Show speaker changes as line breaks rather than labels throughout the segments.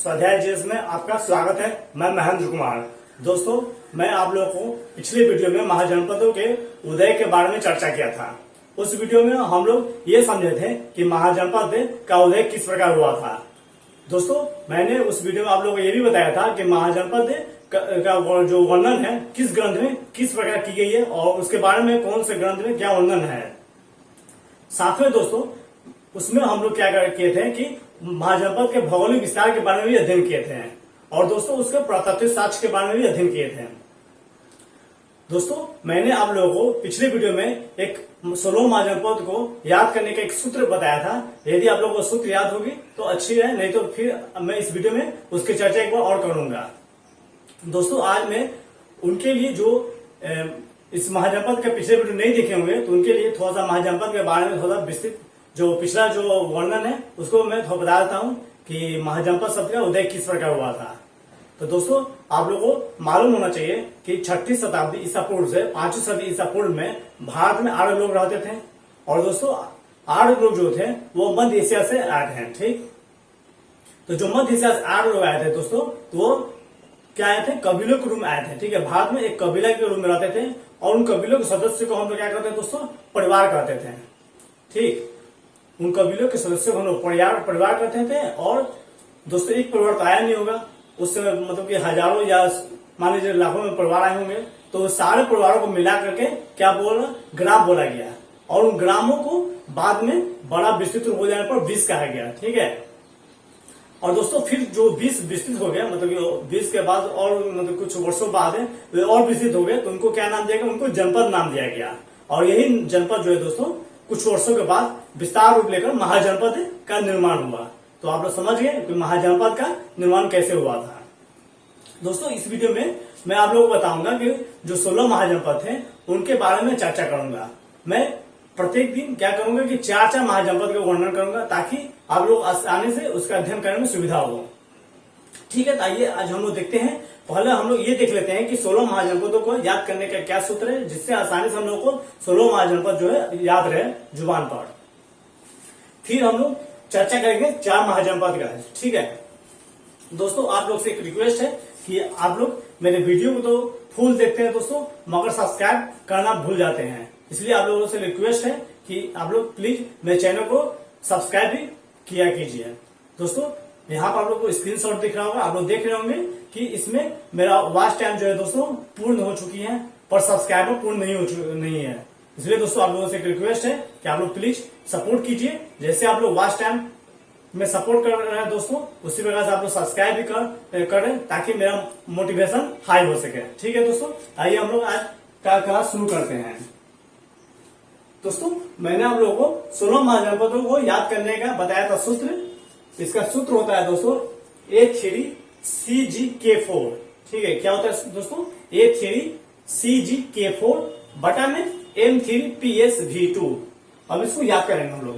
स्वाध्याय जीएस में आपका स्वागत है। मैं महेंद्र कुमार। दोस्तों, मैं आप लोगों को पिछले वीडियो में महाजनपदों के उदय के बारे में चर्चा किया था। उस वीडियो में हम लोग ये समझे थे कि महाजनपद का उदय किस प्रकार हुआ था। दोस्तों, मैंने उस वीडियो में आप लोगों को ये भी बताया था कि महाजनपद का जो वर्णन है किस ग्रंथ में किस प्रकार की गई है और उसके बारे में कौन से ग्रंथ में क्या वर्णन है। साथ में दोस्तों, उसमें हम लोग क्या किए थे कि महाजनपद के भौगोलिक विस्तार के बारे में भी अध्ययन किए थे और दोस्तों उसके पुरातात्विक साक्ष्य के बारे में भी अध्ययन किए थे। दोस्तों, मैंने आप लोगों को पिछले वीडियो में एक 16 महाजनपद को याद करने का एक सूत्र बताया था। यदि आप लोगों को सूत्र याद होगी तो अच्छी है, नहीं तो फिर मैं इस वीडियो में उसकी चर्चा एक बार और करूंगा। दोस्तों, आज मैं उनके लिए जो इस महाजनपद के पिछले वीडियो नहीं देखे होंगे तो उनके लिए थोड़ा सा महाजनपद के बारे में थोड़ा विस्तृत जो पिछला जो वर्णन है उसको मैं थोड़ा बता देता हूँ कि महाजनपद शब्द का उदय किस प्रकार हुआ था। तो दोस्तों, आप लोगों को मालूम होना चाहिए कि 6वीं शताब्दी ईसा पूर्व से 5वीं सदी ईसा पूर्व में भारत में आर्य लोग रहते थे और दोस्तों आर्य लोग जो थे वो मध्य एशिया से आए थे। ठीक, तो जो मध्य एशिया से आर्य लोग आए थे दोस्तों, तो वो क्या आए थे, कबीलों के रूप में आए थे। ठीक है, भारत में एक कबीला के रूप में रहते थे और उन कबीलों के सदस्य को हम लोग क्या करते थे दोस्तों, परिवार कहते थे। ठीक, उन कबीलों के सदस्यों को हम लोग परिवार कहते थे। और दोस्तों, एक परिवार तो आया नहीं होगा उस समय, मतलब कि हजारों या मान लीजिए लाखों में परिवार आए होंगे, तो सारे परिवारों को मिला करके क्या बोला, ग्राम बोला गया और उन ग्रामों को बाद में बड़ा विस्तृत हो जाने पर 20 कहा गया। ठीक है, और दोस्तों फिर जो 20 विस्तृत हो गया, मतलब 20 के बाद और मतलब कुछ वर्षों बाद है तो और विस्तृत हो गए, तो उनको क्या नाम दिया गया, उनको जनपद नाम दिया गया। और यही जनपद जो है दोस्तों कुछ वर्षों के बाद विस्तार रूप लेकर महाजनपद का निर्माण हुआ। तो आप लोग समझ गए कि महाजनपद का निर्माण कैसे हुआ था। दोस्तों, इस वीडियो में मैं आप लोगों को बताऊंगा कि जो 16 महाजनपद थे उनके बारे में चर्चा करूंगा। मैं प्रत्येक दिन क्या करूंगा कि 4 महाजनपद का वर्णन करूंगा ताकि आप लोग आसानी से उसका अध्ययन करने में सुविधा हो। ठीक है, तो आइए आज हम लोग देखते हैं। पहले हम लोग ये देख लेते हैं कि 16 महाजनपदों को याद करने का क्या सूत्र है जिससे आसानी से हम लोग को 16 महाजनपद जो है याद रहे जुबान पर। फिर हम लोग चर्चा करेंगे 4 महाजनपद का। ठीक है दोस्तों, आप लोग से एक रिक्वेस्ट है कि आप लोग मेरे वीडियो को तो फुल देखते हैं दोस्तों, मगर सब्सक्राइब करना भूल जाते हैं। इसलिए आप लोगों से रिक्वेस्ट है कि आप लोग प्लीज मेरे चैनल को सब्सक्राइब भी किया कीजिए। दोस्तों, यहाँ पर आप लोग को स्क्रीनशॉट दिख रहा होगा, आप लोग देख रहे होंगे कि इसमें मेरा वॉच टाइम जो है दोस्तों पूर्ण हो चुकी है पर सब्सक्राइबर पूर्ण नहीं है। इसलिए दोस्तों आप लोगों से एक रिक्वेस्ट है कि आप लोग प्लीज सपोर्ट कीजिए। जैसे आप लोग वॉच टाइम में सपोर्ट कर रहे हैं दोस्तों, उसी प्रकार से आप लोग सब्सक्राइब भी करें ताकि मेरा मोटिवेशन हाई हो सके। ठीक है दोस्तों, आइए हम लोग आज का क्लास शुरू करते हैं। दोस्तों, मैंने आप लोगों को 16 महाजनपदों को याद करने का बताया था सूत्र। इसका सूत्र होता है दोस्तों A3CGK4। ठीक है, क्या होता है दोस्तों, A3CGK4 बटा में M3PSV2। अब इसको याद करेंगे हम लोग।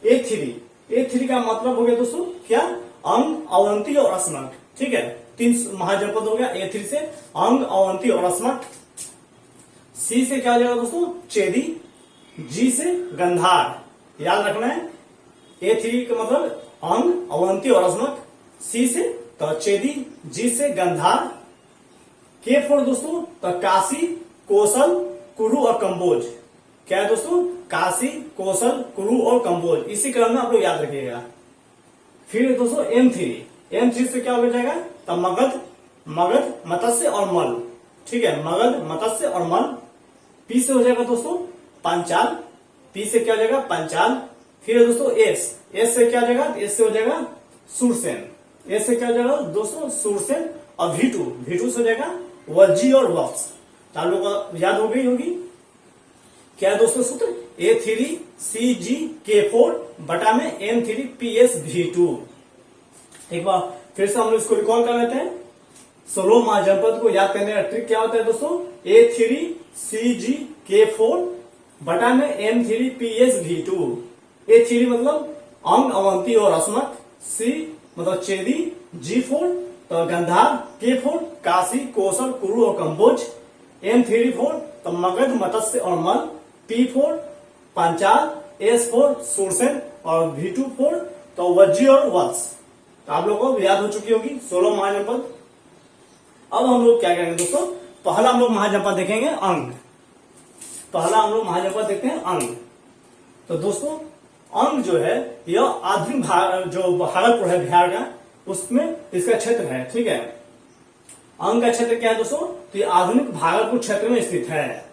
A3 का मतलब हो गया दोस्तों क्या, अंग, अवंती और अस्मक। ठीक है, 3 महाजनपद हो गया। A3 से अंग, अवंती और अस्मक। C से क्या हो जाएगा दोस्तों, चेदी। G से गंधार, याद रखना है। A3 का मतलब अंग, अवंती और अस्मक। C से तो चेदी, G से गंधार। K4 दोस्तों तो काशी, कौशल, कुरु और कंबोज। क्या है दोस्तों, काशी, कौशल, कुरु और कंबोज। इसी क्रम में आप लोग याद रखिएगा। फिर दोस्तों M3 से क्या हो जाएगा, तो मगध, मत्स्य और मल। ठीक है, मगध, मत्स्य और मल। P से हो जाएगा दोस्तों पंचाल। P से क्या हो जाएगा, पंचाल। फिर दोस्तों S से क्या हो जाएगा, S से हो जाएगा सूरसेन। S से क्या हो जाएगा दोस्तों, सूरसेन। और V2 से हो जाएगा वज्जी और वत्स। तो आप लोग को याद हो गई होगी क्या है दोस्तों सूत्र, A3CGK4 बटा में M3PSV2। एक बार फिर से हम लोग इसको रिकॉल कर लेते हैं। 16 महाजनपद को याद करने का ट्रिक क्या होता है दोस्तों, A3CGK4 बटा में M3PSV2। A3 मतलब अंग, अवंती और अस्मक। C मतलब चेदी। G4 तो गंधार। K4 काशी, कौशल, कुरु और कंबोज। M34 तो मगध, मत्स्य और मल। P4 पंचाल। S4 सूरसेन और V24 तो वज्जी और वत्स। तो आप लोगों को याद हो चुकी होगी 16 महाजनपद। अब हम लोग क्या करेंगे दोस्तों, पहला हम लोग महाजनपद देखेंगे अंग। पहला हम लोग महाजनपद देखते हैं अंग। तो दोस्तों अंग जो है यह आधुनिक जो भागलपुर है बिहार का, उसमें इसका क्षेत्र है। ठीक है, अंग का क्षेत्र क्या है दोस्तों, तो ये आधुनिक भागलपुर क्षेत्र में स्थित है।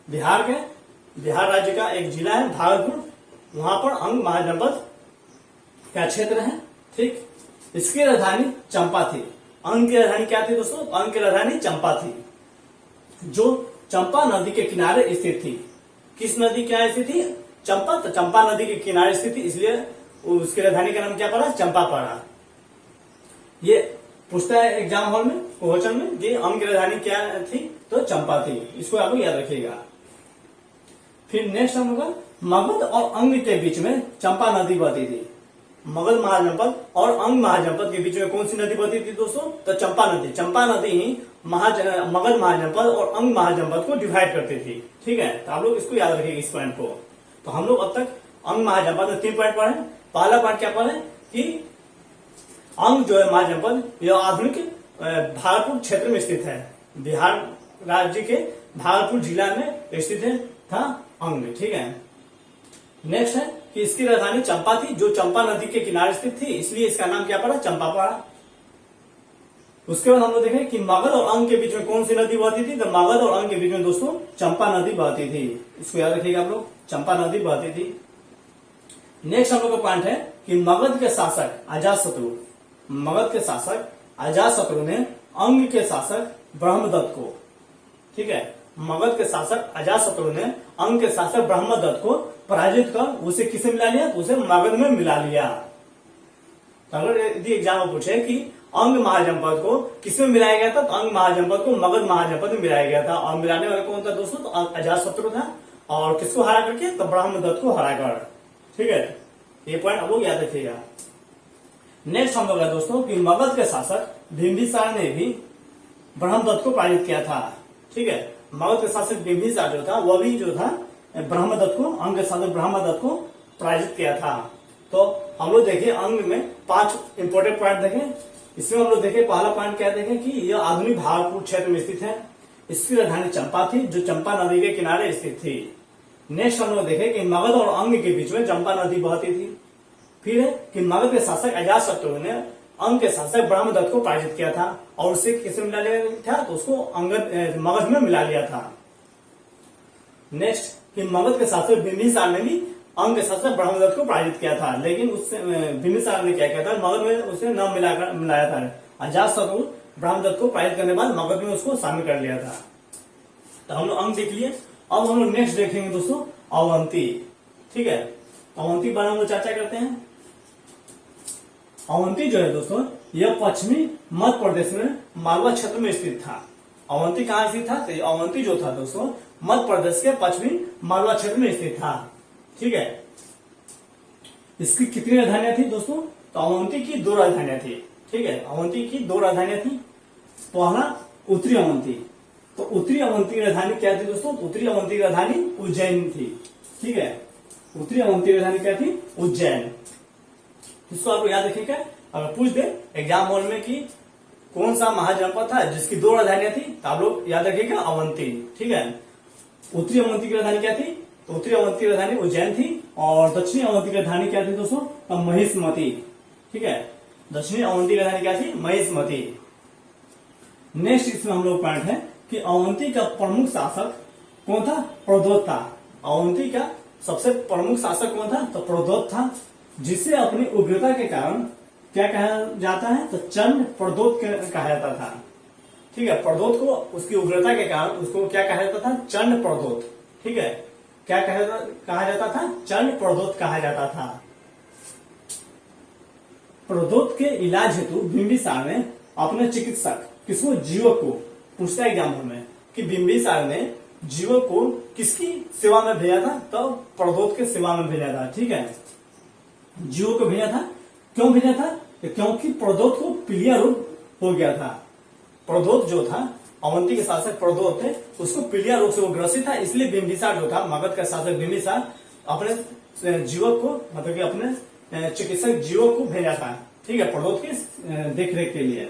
बिहार राज्य का एक जिला है भागलपुर, वहां पर अंग महाजनपद का क्षेत्र है। ठीक, इसकी राजधानी चंपा थी। अंग की राजधानी क्या थी दोस्तों, अंग की राजधानी चंपा थी, जो चंपा नदी के किनारे स्थित थी। किस नदी के किनारे स्थित थी, चंपा। तो चंपा नदी के किनारे स्थित थी, इसलिए उसकी राजधानी का नाम क्या पड़ा, चंपा पड़ा। ये पूछता है एग्जाम हॉल में, क्वेश्चन में, कि अंग की राजधानी क्या थी, तो चंपा थी। इसको आप लोग याद रखिएगा। फिर नेक्स्ट हम लोग मगध और अंग के बीच में चंपा नदी बहती थी। मगध महाजनपद और अंग महाजनपद के बीच में कौन सी नदी बहती थी दोस्तों, तो चंपा नदी। चंपा नदी ही मगध महाजनपद और अंग महाजनपद को डिवाइड करती थी। ठीक है, तो आप लोग इसको याद रखिएगा इस पॉइंट को। तो हम लोग अब तक अंग महाजनपद में 3 पॉइंट पढ़े। पहला पॉइंट क्या पढ़े कि अंग जो है महाजनपद यह आधुनिक भागलपुर क्षेत्र में स्थित है। बिहार राज्य के भागलपुर जिला में स्थित है था अंग। ठीक है, नेक्स्ट है कि इसकी राजधानी चंपा थी, जो चंपा नदी के किनारे स्थित थी, इसलिए इसका नाम क्या पड़ा, चंपा पड़ा। उसके बाद हम लोग देखें कि मगध और अंग के बीच में कौन सी नदी बहती थी, तो मगध और अंग के बीच में दोस्तों चंपा नदी बहती थी। इसको याद रखिएगा आप लोग, चंपा नदी बहती थी। नेक्स्ट हम लोग का पॉइंट है कि मगध के शासक अजातशत्रु, मगध के शासक अजातशत्रु ने अंग के शासक ब्रह्मदत्त को, ठीक है, मगध के शासक अजातशत्रु ने अंग के शासक ब्रह्मदत्त को पराजित कर उसे किसे मिला लिया, तो उसे मगध में मिला लिया। तो अगर यदि एग्जाम में पूछे कि अंग महाजनपद को किसमें मिलाया गया था, तो अंग महाजनपद को मगध महाजनपद में मिलाया गया था। और मिलाने वाला कौन था दोस्तों, तो अजातशत्रु था। और किसको हरा करके, तो ब्रह्मदत्त को हरा कर। ठीक है, ये पॉइंट आप लोग याद रखिएगा। नेक्स्ट हम लोग है दोस्तों कि मगध के शासक बिंबिसार ने भी ब्रह्मदत्त को पराजित किया था। ठीक है, मगध के शासक बिंबिसार जो था वह भी जो था ब्रह्मदत्त को, अंग के शासक ब्रह्मदत्त को पराजित किया था। तो हम लोग देखें अंग में 5 इंपोर्टेंट पॉइंट देखें। इसमें हम लोग देखें पहला पॉइंट क्या देखें कि यह आधुनिक भागलपुर क्षेत्र में स्थित है। इसकी राजधानी चंपा थी, जो चंपा नदी के किनारे स्थित थी। नेक्स्ट हम लोग देखें कि मगध और अंग के बीच में चंपा नदी बहती थी। फिर है कि मगध के शासक अजातशत्रु ने अंग के शासक ब्रह्मदत्त को पराजित किया था और उसे किसे मिला लिया था, तो उसको मगध में मिला लिया था। नेक्स्ट कि मगध के शासक बिंबिसार ने भी अंग के शासक ब्रह्मदत्त को पराजित किया था, लेकिन उससे बिंबिसार ने क्या किया था, मगध में उसे न मिलाया था। अजातशत्रु ब्रह्मदत्त को पराजित करने के बाद मगध में उसको शामिल कर लिया था। तो हम लोग अंग देख लिए। अब हम लोग नेक्स्ट देखेंगे दोस्तों अवंती। ठीक है, अवंती बारे में चर्चा करते हैं। अवंती जो है दोस्तों यह पश्चिमी मध्य प्रदेश में मालवा क्षेत्र में स्थित था। अवंती कहाँ स्थित था, तो अवंती जो था दोस्तों मध्य प्रदेश के पश्चिमी मालवा क्षेत्र में स्थित था। ठीक है, इसकी कितनी राजधानियां थी दोस्तों, तो अवंती की 2 राजधानियां थी। ठीक है, अवंती की 2 राजधानियां थी। पहला उत्तरी अवंती। तो उत्तरी अवंती की राजधानी क्या थी दोस्तों, उत्तरी अवंती की राजधानी उज्जैन थी। ठीक है, उत्तरी अवंती की राजधानी क्या थी, उज्जैन। इसको आप याद रखिएगा, अगर पूछ दे एग्जाम हॉल में कि कौन सा महाजनपद था जिसकी 2 राजधानियां थी, तो आप लोग याद रखिएगा अवंती। ठीक है, उत्तरी अवंती की राजधानी क्या थी, तो उत्तरी अवंती की राजधानी उज्जैन थी। और दक्षिणी अवंती की राजधानी क्या थी दोस्तों, तो महिष्मती। ठीक है, दक्षिणी अवंती की राजधानी क्या थी, महिष्मती। नेक्स्ट इसमें हम लोग पॉइंट है कि अवंती का प्रमुख शासक कौन था, प्रद्योत था। अवंती का सबसे प्रमुख शासक कौन था, तो प्रद्योत था, जिसे अपनी उग्रता के कारण क्या कहा जाता है, तो चंड प्रद्योत कहा जाता था। ठीक है, प्रद्योत को उसकी उग्रता के कारण उसको क्या कहा जाता था, चंड प्रद्योत। ठीक है, क्या कहा जाता था, चंड प्रद्योत कहा जाता था। प्रद्योत के इलाज हेतु बिंबिसार ने अपने चिकित्सक किसको, जीवक को, पूछता है एग्जाम में कि बिंबिसार ने जीवक को किसकी सेवा में भेजा था, तो प्रद्योत के सेवा में भेजा था। ठीक है, जीवक को भेजा था। क्यों भेजा था, क्योंकि प्रद्योत को पीलिया रोग हो गया था। प्रद्योत जो था, अवंती के शासक प्रद्योत थे, उसको पीलिया रोग से वो ग्रसित था। इसलिए बिंबिसार जो था, मगध का शासक बिंबिसार अपने जीवक को, मतलब कि अपने चिकित्सक जीवक को भेजा था ठीक है, प्रदोत की देख रेख के लिए।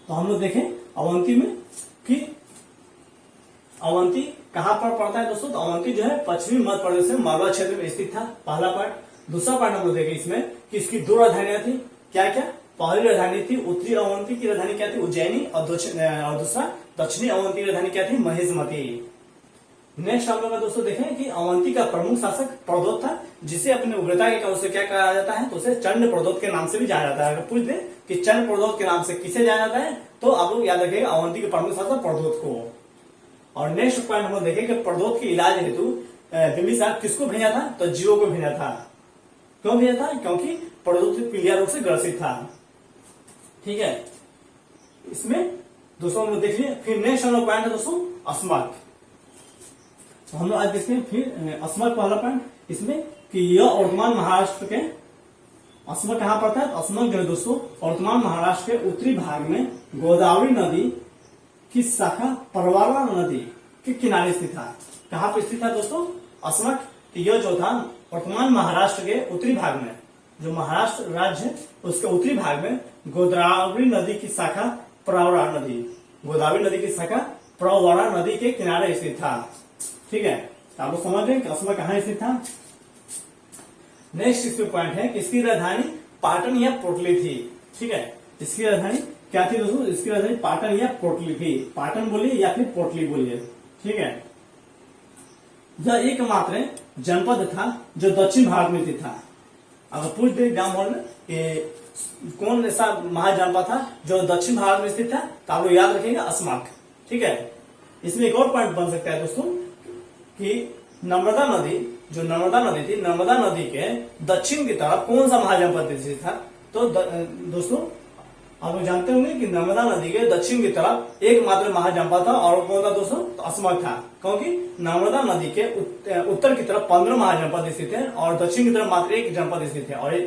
तो हम लोग देखें अवंती में कि अवंती कहां पर पड़ता है दोस्तों। तो अवंती जो है पश्चिमी मध्य प्रदेश में मालवा क्षेत्र में स्थित था, पहला पार्ट। दूसरा पार्ट हम लोग देखें इसमें कि इसकी दो राजधानियां थी, क्या क्या। पहली राजधानी थी उत्तरी अवंती की राजधानी क्या थी, उज्जैनी, और दूसरा दक्षिणी अवंती की राजधानी क्या थी, महेशमती। नेक्स्ट हम लोग दोस्तों देखें कि अवंती का प्रमुख शासक प्रदोत था, जिसे अपने उग्रता के कारण उसे क्या कहा जाता है, तो उसे चंड प्रदोत के नाम से भी जाना जाता है। अगर पूछ दे कि चंड प्रदोत के नाम से किसे जाना जाता है, तो आप लोग याद रखिएगा अवंती के प्रमुख शासक प्रदोत को। और नेक्स्ट पॉइंट हम लोग देखें कि प्रदोत के इलाज हेतु बिंबिसार किसको भेजा था, तो जीवो को भेजा था। क्यों भेजा था, क्योंकि प्रदोत पीलिया रोग से ग्रसित था। ठीक है, इसमें दोस्तों हम लोग देख लिए। फिर नेक्स्ट हम लोग पॉइंट है दोस्तों अस्मक। तो हम लोग आज देखते हैं फिर अस्मक पहला पॉइंट इसमें कि यह वर्तमान महाराष्ट्र के अस्मक कहां पड़ता है। अस्मक जो है दोस्तों वर्तमान महाराष्ट्र के उत्तरी भाग में गोदावरी नदी की शाखा परवारा नदी के किनारे स्थित था। कहां पर स्थित था दोस्तों अस्मक। यह जो था वर्तमान महाराष्ट्र के उत्तरी भाग में, जो महाराष्ट्र राज्य है उसके उत्तरी भाग में गोदावरी नदी की शाखा प्रवरा नदी, गोदावरी नदी की शाखा प्रवरा नदी के किनारे स्थित था। ठीक है, तो आप लोग समझ रहे हैं कि अस्मक कहां स्थित था। नेक्स्ट इसमें पॉइंट है कि इसकी राजधानी पाटन या पोटली थी। ठीक है, इसकी राजधानी क्या थी दोस्तों, इसकी राजधानी पाटन या पोटली थी। पाटन बोलिए या फिर पोटली बोलिए। ठीक है, यह एकमात्र जनपद था जो दक्षिण भारत में स्थित था। अगर पूछ दे एग्जाम हॉल में कौन ऐसा महाजनपद था जो दक्षिण भारत में स्थित था, तो आप लोग याद रखिएगा अस्मक। ठीक है, इसमें एक और पॉइंट बन सकता है दोस्तों कि नर्मदा नदी, जो नर्मदा नदी थी, नर्मदा नदी के दक्षिण की तरफ कौन सा महाजनपद स्थित था। तो दोस्तों आप लोग जानते होंगे कि नर्मदा नदी के दक्षिण की तरफ एकमात्र महाजनपद था, और कौन था दोस्तों, तो अस्मक था। क्योंकि नर्मदा नदी के उत्तर की तरफ 15 महाजनपद स्थित है और दक्षिण की तरफ मात्र एक जनपद स्थित है। और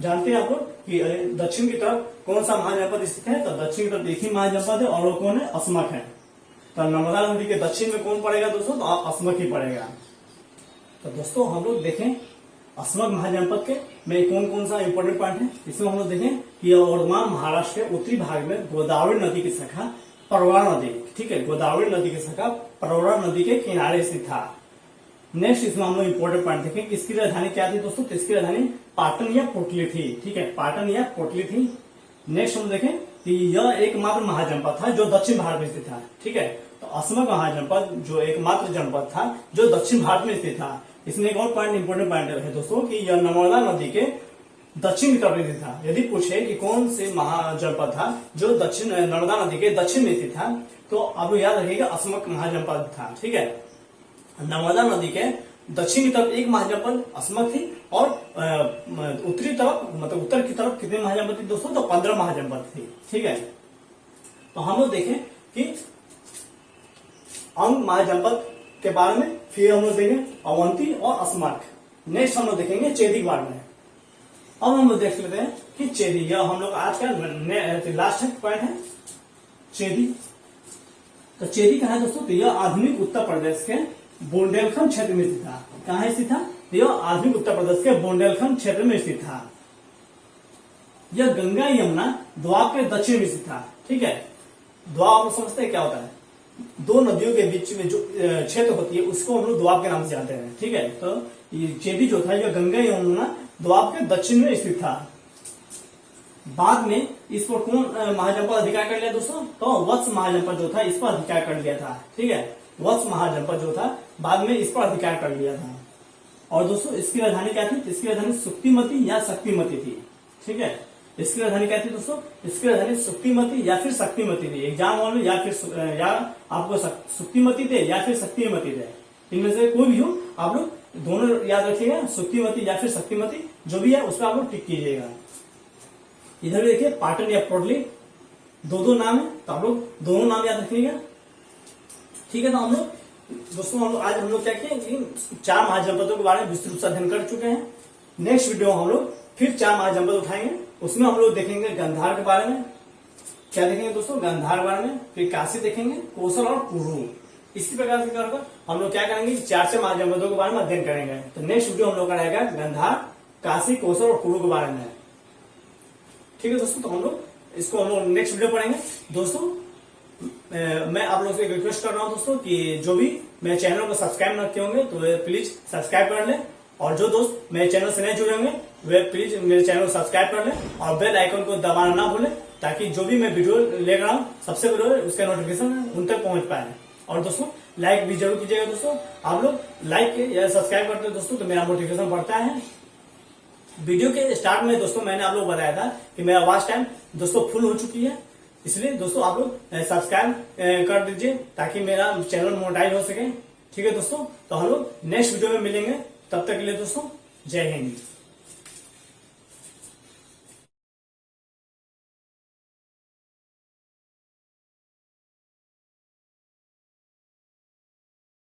जानते हैं आप लोग कि दक्षिण की तरफ कौन सा महाजनपद स्थित है, तो दक्षिण की तरफ एक ही महाजनपद है और वो कौन है, अस्मक है। तो नर्मदा नदी के दक्षिण में कौन पड़ेगा दोस्तों, तो अस्मक ही पड़ेगा। तो दोस्तों हम लोग देखें अस्मक महाजनपद के में कौन कौन सा इंपोर्टेंट पॉइंट है। इसमें हम लोग देखें कि वर्तमान महाराष्ट्र के उत्तरी भाग में गोदावरी नदी की शाखा परवरा नदी, ठीक है, गोदावरी नदी की शाखा परवरा नदी के किनारे स्थित था। नेक्स्ट इसमें हम लोग इंपोर्टेंट पॉइंट देखें कि इसकी राजधानी क्या थी दोस्तों, तो इसकी राजधानी पाटन या पोटली थी। ठीक है, पाटन या पोटली थी। नेक्स्ट हम देखें कि यह एकमात्र महाजनपद था जो दक्षिण भारत में स्थित था। ठीक है, तो अस्मक महाजनपद जो एकमात्र जनपद था जो दक्षिण भारत में स्थित था। इसमें एक और पॉइंट इंपोर्टेंट पॉइंट है दोस्तों कि यह नर्मदा नदी के दक्षिण की तरफ स्थित था। यदि पूछे कि कौन से महाजनपद था जो दक्षिण नर्मदा नदी के दक्षिण में स्थित था, तो आप याद रखिएगा अस्मक महाजनपद था। ठीक है, नर्मदा नदी के दक्षिण की तरफ एक महाजनपद अस्मक थी और उत्तरी तरफ मतलब उत्तर की तरफ कितने महाजनपद थी दोस्तों, तो 15 महाजनपद थी। ठीक है, तो हम लोग देखें कि अंग महाजनपद के बारे में, फिर हम लोग देखेंगे अवंती और अस्मक। नेक्स्ट हम लोग देखेंगे चेदी के बारे में। अब हम लोग देख लेते हैं कि चेदी, यह हम लोग आज का लास्ट पॉइंट है चेदी। तो चेदी कहा है दोस्तों, तो यह आधुनिक उत्तर प्रदेश के बुंदेलखंड क्षेत्र में स्थित था। कहां स्थित था, तो यह आधुनिक उत्तर प्रदेश के बुंदेलखंड क्षेत्र में स्थित था। यह गंगा यमुना द्वाब के दक्षिण में स्थित था। ठीक है, द्वाब आप समझते हैं क्या होता है, दो नदियों के बीच में जो क्षेत्र होती है उसको हम लोग द्वाब के नाम से जानते हैं। ठीक है, तो ये चेदी जो था यह गंगा यमुना द्वाब के दक्षिण में स्थित था। बाद में इस पर कौन महाजनपद अधिकार कर लिया दोस्तों, तो वत्स महाजनपद जो था इस पर अधिकार कर लिया था। ठीक है, वत्स महाजनपद जो था बाद में इस पर अधिकार कर लिया था। और दोस्तों इसकी राजधानी क्या थी, इसकी राजधानी सुक्तिमती या शक्तिमती थी। ठीक है, इसकी राजधानी क्या थी दोस्तों, इसकी राजधानी सुक्तिमती या फिर शक्तिमती थी। एग्जाम हॉल में या आपको सुक्तिमती थे या फिर शक्तिमती थे, इनमें से कोई भी हो आप लोग दोनों याद रखिएगा, सुक्तिमती या फिर शक्तिमती जो भी है उस पर आप लोग टिक कीजिएगा। इधर भी देखिए पाटन या पोटली दो नाम है, तो आप लोग दोनों नाम याद रखिएगा। ठीक है, तो हम लोग दोस्तों आज हम लोग क्या किए कि 4 महाजनपदों के बारे में विस्तृत रूप से अध्ययन कर चुके हैं। नेक्स्ट वीडियो हम लोग फिर 4 महाजनपद उठाएंगे, उसमें हम लोग देखेंगे गंधार के बारे में, क्या देखेंगे दोस्तों, गंधार के बारे में, फिर काशी देखेंगे, कौशल और कुरु। इसी प्रकार से कर हम लोग क्या करेंगे, 4 महाजनपदों के बारे में अध्ययन करेंगे। तो नेक्स्ट वीडियो हम लोग का रहेगा गंधार, काशी, कौशल और कुरु के बारे में। ठीक है दोस्तों, तो हम लोग नेक्स्ट वीडियो पढ़ेंगे। दोस्तों मैं आप लोगों से एक रिक्वेस्ट कर रहा हूं दोस्तों कि जो भी मेरे चैनल को सब्सक्राइब न किए होंगे तो वे प्लीज सब्सक्राइब कर लें, और जो दोस्त मेरे चैनल से नहीं जुड़े होंगे वे प्लीज मेरे चैनल को सब्सक्राइब कर लें और बेल आइकन को दबाना ना भूलें, ताकि जो भी मैं वीडियो लेकर आऊं सबसे पहले उसका नोटिफिकेशन उन तक पहुंच पाए। और दोस्तों लाइक भी जरूर कीजिएगा दोस्तों, आप लोग लाइक या सब्सक्राइब करते हैं दोस्तों तो मेरा मोटिवेशन बढ़ता है। वीडियो के स्टार्ट में दोस्तों मैंने आप लोग बताया था कि मेरा वॉच टाइम दोस्तों फुल हो चुकी है, इसलिए दोस्तों आप लोग सब्सक्राइब कर दीजिए ताकि मेरा चैनल मोनेटाइज हो सके। ठीक है दोस्तों, तो हम लोग नेक्स्ट वीडियो में मिलेंगे, तब तक के लिए दोस्तों जय हिंद।